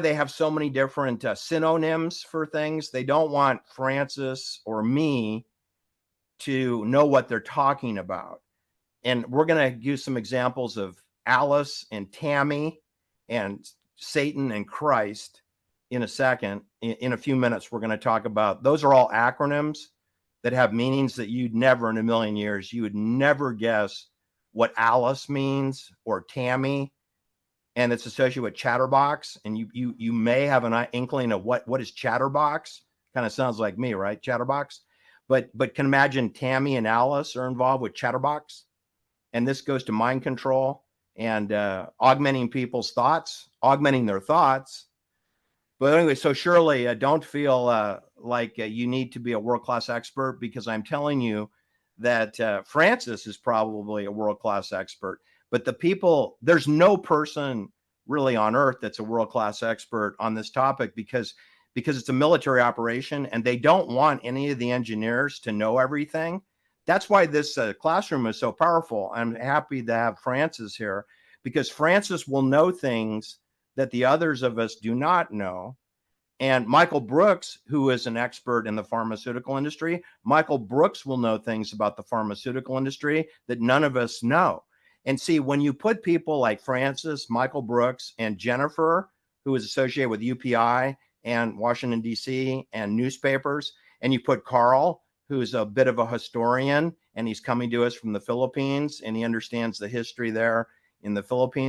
they have so many different synonyms for things. They don't want Francis or me to know what they're talking about. And we're going to use some examples of Alice and Tammy and Satan and Christ in a second. In a few minutes, we're going to talk about, those are all acronyms that have meanings that you'd never in a million years, you would never guess what Alice means or Tammy. And it's associated with chatterbox. And you may have an inkling of what is chatterbox. Kind of sounds like me, right? Chatterbox. But can imagine Tammy and Alice are involved with chatterbox. And this goes to mind control and augmenting people's thoughts, augmenting their thoughts. But anyway, so Shirley, don't feel like you need to be a world-class expert, because I'm telling you that Francis is probably a world-class expert. But the people, there's no person really on earth that's a world-class expert on this topic, because it's a military operation and they don't want any of the engineers to know everything. That's why this classroom is so powerful. I'm happy to have Francis here, because Francis will know things that the others of us do not know. And Michael Brooks, who is an expert in the pharmaceutical industry, Michael Brooks will know things about the pharmaceutical industry that none of us know. And see, when you put people like Francis, Michael Brooks, and Jennifer, who is associated with UPI and Washington, D.C. and newspapers, and you put Carl, who's a bit of a historian, and he's coming to us from the Philippines, and he understands the history there in the Philippines.